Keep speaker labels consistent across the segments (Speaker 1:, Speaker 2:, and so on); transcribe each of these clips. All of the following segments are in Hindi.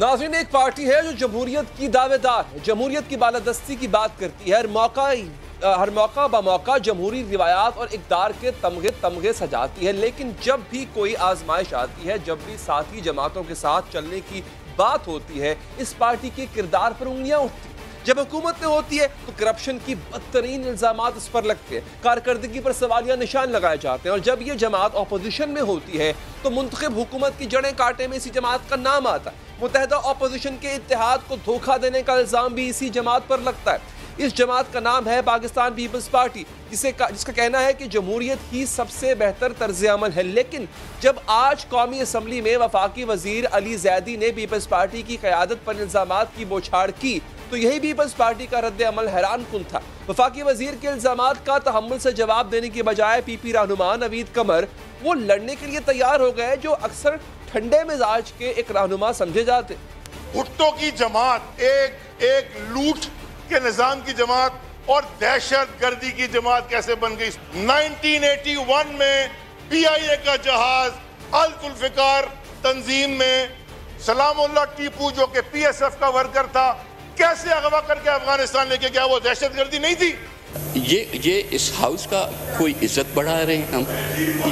Speaker 1: नाज़रीन, एक पार्टी है जो जमहूरियत की दावेदार है, जमहूरियत की बालादस्ती की बात करती है, हर मौका बमौका जमहूरी रिवायात और इक़्तिदार के तमगे सजाती है। लेकिन जब भी कोई आजमाइश आती है, जब भी साथी जमातों के साथ चलने की बात होती है, इस पार्टी के किरदार पर उंगलियां उठती हैं। जब हुकूमत में होती है तो करप्शन की बदतरीन इल्जामात इस पर लगते हैं, कारकर्दगी पर सवालिया निशान लगाए जाते हैं। और जब ये जमात अपोजिशन में होती है तो मुंतखब हुकूमत की जड़ें काटने में इसी जमात का नाम आता है। मुत्तहदा अपोजिशन के इत्तेहाद को धोखा देने का इल्जाम भी इसी जमात पर लगता है। इस जमात का नाम है पाकिस्तान पीपल्स पार्टी, जिसका कहना है कि जमहूरियत ही सबसे बेहतर तर्ज अमल है। लेकिन जब आज कौमी असम्बली में वफाकी वजीर अली जैदी ने पीपल्स पार्टी की क़यादत पर इल्जामात की बौछार की तो यही पीपल्स पार्टी का रद्द अमल हैरान कुन था। वफाकी वजीर के इल्जामात का तहम्मुल से जवाब देने की बजाय पीपी रहनुमा नवीद कमर वो लड़ने के लिए तैयार हो गए जो अक्सर ठंडे मिजाज के एक रहनुमा समझे जाते।
Speaker 2: भुट्टो की जमात एक लूट के निजाम की जमात और दहशत गर्दी की जमात कैसे बन गई। 1981 में PIA का जहाज अल जुल्फिकार तंजीम में सलामुल्लाह टीपू जो कि PSF का वर्कर था कैसे अगवा करके अफगानिस्तान लेके गया। वो दहशत गर्दी नहीं थी।
Speaker 3: ये इस हाउस का कोई इज्जत बढ़ा रहे हैं हम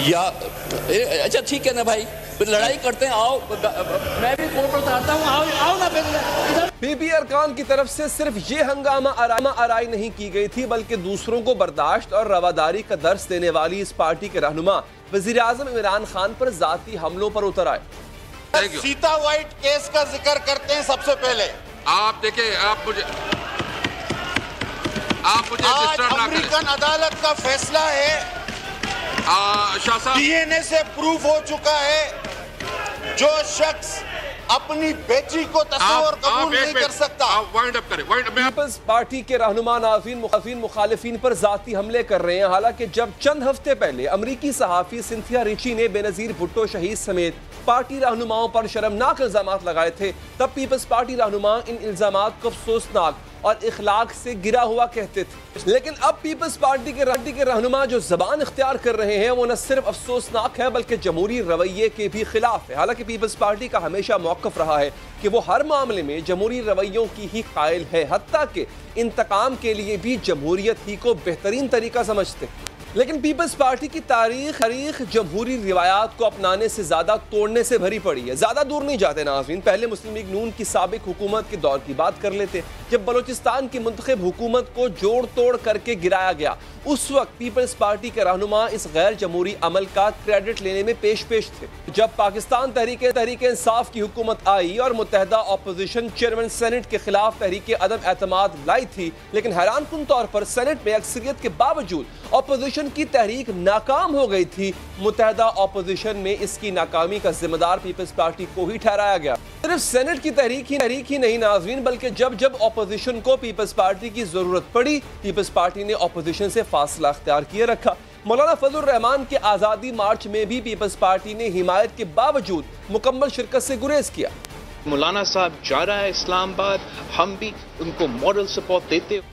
Speaker 3: या अच्छा ठीक है ना भाई, फिर लड़ाई करते हैं। आओ मैं भी कोर्ट पर आता हूँ, आओ ना फिर।
Speaker 1: पीपी अरकान की तरफ से सिर्फ ये हंगामा आराई नहीं की गई थी, बल्कि दूसरों को बर्दाश्त और रवादारी का दर्स देने वाली इस पार्टी के रहनुमा वजीर आजम इमरान खान पर जाती हमलों पर उतर आए।
Speaker 4: सीता वाइट केस का जिक्र करते हैं। सबसे पहले
Speaker 5: आप देखें, आप मुझे
Speaker 4: आज अमेरिकन अदालत का फैसला है, DNA से प्रूफ हो चुका है जो शख्स अपनी बेटी को तस्वीर कबूल नहीं कर सकता।
Speaker 1: पीपल्स पार्टी के रहनुमा नाज़रीन मुखालिफिन पर जाती हमले कर रहे हैं। हालांकि जब चंद हफ्ते पहले अमरीकी सहाफ़ी सिंथिया रिची ने बेनज़ीर भुट्टो शहीद समेत पार्टी रहनुमाओं पर शर्मनाक इल्जामात लगाए थे, तब पीपल्स पार्टी रहनुमा इन इल्जामात को अफसोसनाक और इखलाक से गिरा हुआ कहते थे। लेकिन अब पीपल्स पार्टी के रहनुमा जो जबान इख्तियार कर रहे हैं वो न सिर्फ अफसोसनाक है बल्कि जमहूरी रवैये के भी खिलाफ है। हालांकि पीपल्स पार्टी का हमेशा मौक़िफ़ रहा है कि वो हर मामले में जमहूरी रवैयों की ही कायल है, हत्ता कि इंतकाम के लिए भी जमहूरियत ही को बेहतरीन तरीका समझते। लेकिन पीपल्स पार्टी की तारीख जमहूरी रिवायात को अपनाने से ज़्यादा तोड़ने से भरी पड़ी है। ज़्यादा दूर नहीं जाते नाज़रीन, पहले मुस्लिम लीग नून की साबिक हुकूमत के दौर की बात कर लेते। जब बलोचिस्तान की मुंतखब हुकूमत को जोड़ तोड़ करके गिराया गया, उस वक्त पीपल्स पार्टी के रहनुमा इस गैर जमहूरी अमल का क्रेडिट लेने में पेश थे। जब पाकिस्तान तहरीक इंसाफ की हुकूमत आई और मुत्तहदा अपोजिशन चेयरमैन सेनेट के खिलाफ तहरीक अदम एतमाद लाई थी, लेकिन हैरान कुन तौर पर सेनेट में अक्सरियत के बावजूद अपोजिशन की तहरीक नाकाम हो गई थी। मुत्तहदा अपोजिशन में इसकी नाकामी का जिम्मेदार पीपल्स पार्टी को ही ठहराया गया। सिर्फ सेनेट की तहरीक ही नहीं नाज़रीन, बल्कि जब अपोजिशन को पीपल्स पार्टी की जरूरत पड़ी, पीपल्स पार्टी ने अपोजिशन से फासला अख्तियार किए रखा। मौलाना फजलुर रहमान के आज़ादी मार्च में भी पीपल्स पार्टी ने हिमायत के बावजूद मुकम्मल शिरकत से गुरेज किया।
Speaker 6: मौलाना साहब जा रहा है इस्लामाबाद, हम भी उनको मॉरल सपोर्ट देते